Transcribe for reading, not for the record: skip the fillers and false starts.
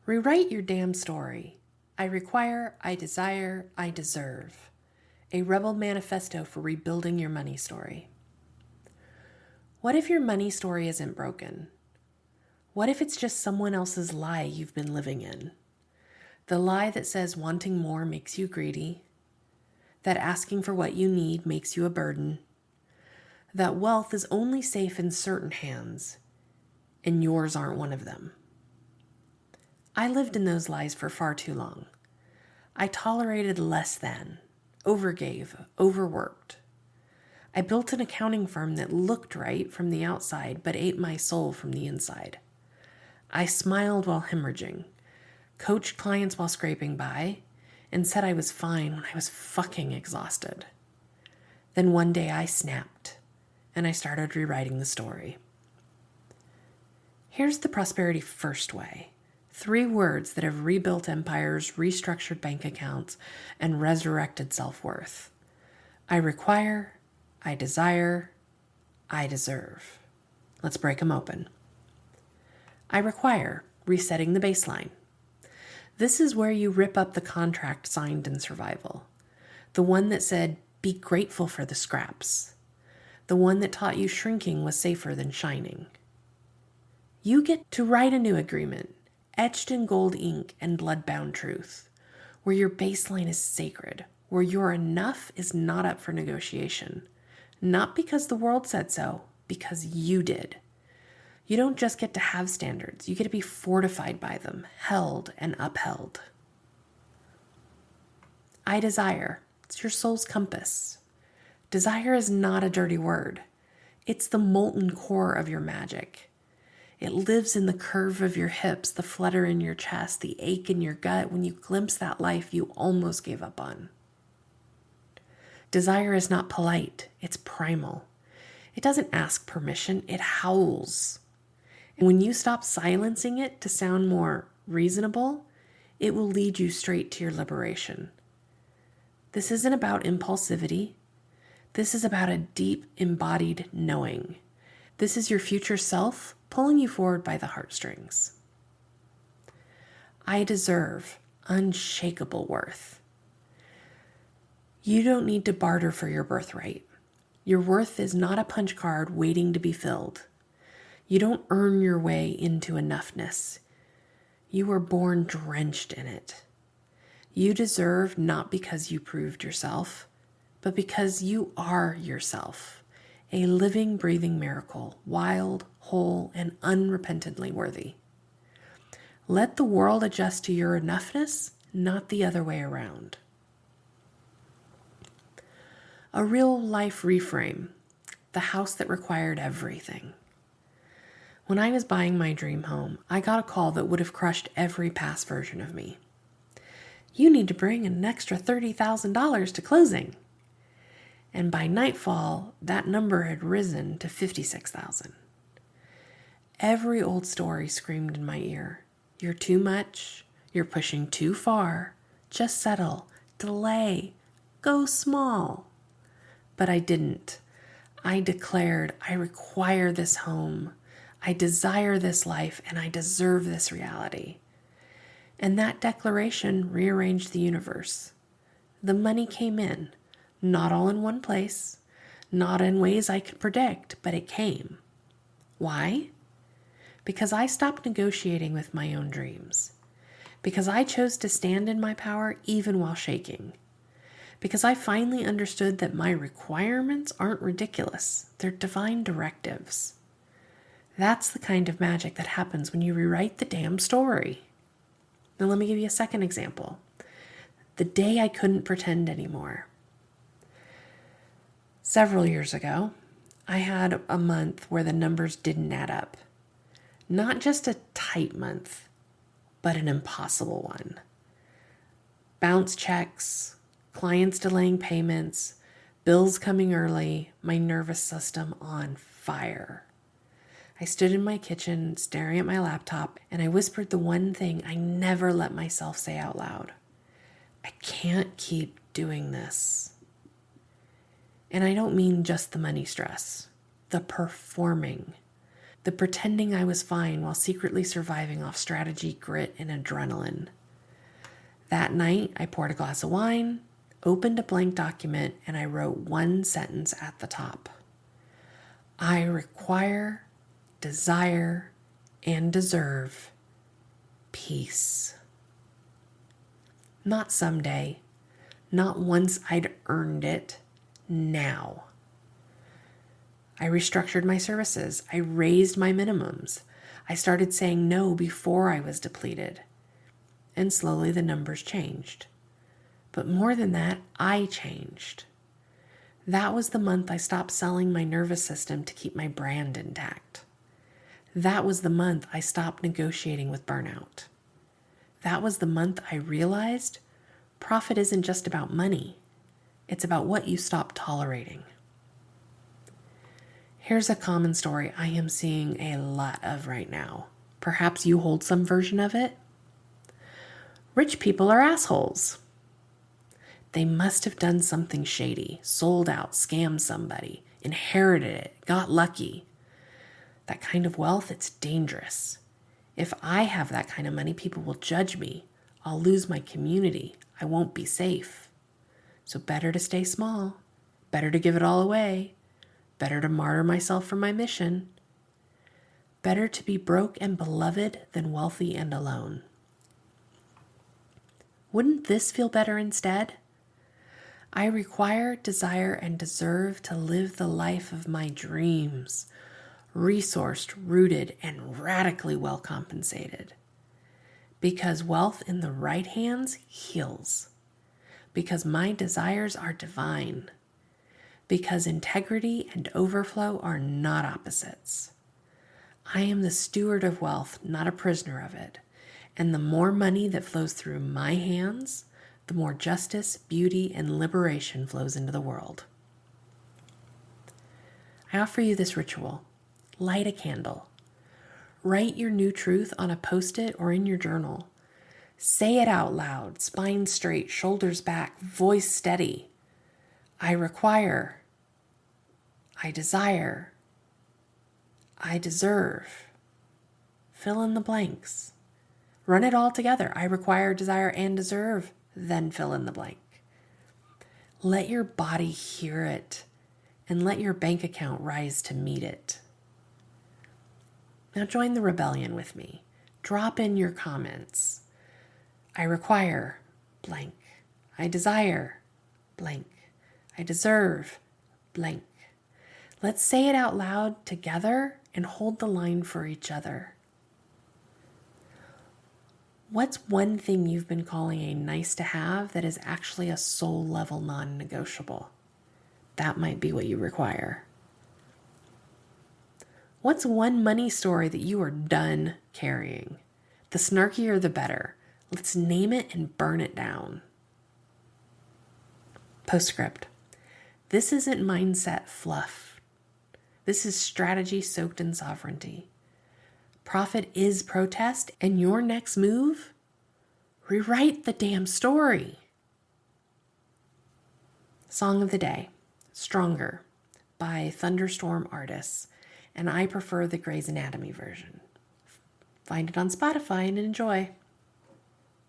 Rewrite your damn story. I require, I desire, I deserve. A rebel manifesto for rebuilding your money story. What if your money story isn't broken? What if it's just someone else's lie you've been living in? The lie that says wanting more makes you greedy, that asking for what you need makes you a burden, that wealth is only safe in certain hands, and yours aren't one of them. I lived in those lies for far too long. I tolerated less than, overgave, overworked. I built an accounting firm that looked right from the outside but ate my soul from the inside. I smiled while hemorrhaging, coached clients while scraping by, and said I was fine when I was fucking exhausted. Then one day I snapped, and I started rewriting the story. Here's the prosperity first way. 3 words that have rebuilt empires, restructured bank accounts, and resurrected self-worth. I require, I desire, I deserve. Let's break them open. I require, resetting the baseline. This is where you rip up the contract signed in survival. The one that said, be grateful for the scraps. The one that taught you shrinking was safer than shining. You get to write a new agreement, etched in gold ink and blood-bound truth, where your baseline is sacred, where your enough is not up for negotiation. Not because the world said so, because you did. You don't just get to have standards, you get to be fortified by them, held and upheld. I desire. It's your soul's compass. Desire is not a dirty word. It's the molten core of your magic. It lives in the curve of your hips, the flutter in your chest, the ache in your gut when you glimpse that life you almost gave up on. Desire is not polite, it's primal. It doesn't ask permission, it howls. And when you stop silencing it to sound more reasonable, it will lead you straight to your liberation. This isn't about impulsivity. This is about a deep, embodied knowing. This is your future self pulling you forward by the heartstrings. I deserve unshakable worth. You don't need to barter for your birthright. Your worth is not a punch card waiting to be filled. You don't earn your way into enoughness. You were born drenched in it. You deserve not because you proved yourself, but because you are yourself. A living, breathing miracle, wild, whole, and unrepentantly worthy. Let the world adjust to your enoughness, not the other way around. A real life reframe, the house that required everything. When I was buying my dream home, I got a call that would have crushed every past version of me. You need to bring an extra $30,000 to closing. And by nightfall, that number had risen to $56,000. Every old story screamed in my ear. You're too much. You're pushing too far. Just settle. Delay. Go small. But I didn't. I declared, I require this home. I desire this life, and I deserve this reality. And that declaration rearranged the universe. The money came in. Not all in one place, not in ways I could predict, but it came. Why? Because I stopped negotiating with my own dreams. Because I chose to stand in my power even while shaking. Because I finally understood that my requirements aren't ridiculous, they're divine directives. That's the kind of magic that happens when you rewrite the damn story. Now let me give you a second example. The day I couldn't pretend anymore. Several years ago, I had a month where the numbers didn't add up. Not just a tight month, but an impossible one. Bounce checks, clients delaying payments, bills coming early, my nervous system on fire. I stood in my kitchen staring at my laptop, and I whispered the one thing I never let myself say out loud. I can't keep doing this. And I don't mean just the money stress, the performing, the pretending I was fine while secretly surviving off strategy, grit, and adrenaline. That night, I poured a glass of wine, opened a blank document, and I wrote one sentence at the top. I require, desire, and deserve peace. Not someday, not once I'd earned it, now. I restructured my services. I raised my minimums. I started saying no before I was depleted. And slowly the numbers changed. But more than that, I changed. That was the month I stopped selling my nervous system to keep my brand intact. That was the month I stopped negotiating with burnout. That was the month I realized profit isn't just about money. It's about what you stop tolerating. Here's a common story I am seeing a lot of right now. Perhaps you hold some version of it. Rich people are assholes. They must have done something shady, sold out, scammed somebody, inherited it, got lucky. That kind of wealth, it's dangerous. If I have that kind of money, people will judge me. I'll lose my community. I won't be safe. So better to stay small, better to give it all away, better to martyr myself for my mission. Better to be broke and beloved than wealthy and alone. Wouldn't this feel better instead? I require, desire, and deserve to live the life of my dreams, resourced, rooted, and radically well compensated. Because wealth in the right hands heals. Because my desires are divine. Because integrity and overflow are not opposites. I am the steward of wealth, not a prisoner of it. And the more money that flows through my hands, the more justice, beauty, and liberation flows into the world. I offer you this ritual. Light a candle. Write your new truth on a Post-it or in your journal. Say it out loud, spine straight, shoulders back, voice steady. I require. I desire. I deserve. Fill in the blanks. Run it all together. I require, desire, and deserve. Then fill in the blank. Let your body hear it and let your bank account rise to meet it. Now join the rebellion with me. Drop in your comments. I require blank. I desire blank. I deserve blank. Let's say it out loud together and hold the line for each other. What's one thing you've been calling a nice to have that is actually a soul level non-negotiable? That might be what you require. What's one money story that you are done carrying? The snarkier the better. Let's name it and burn it down. Postscript. This isn't mindset fluff. This is strategy soaked in sovereignty. Profit is protest, and your next move? Rewrite the damn story. Song of the Day, Stronger, by Thunderstorm Artists, and I prefer the Grey's Anatomy version. Find it on Spotify and enjoy.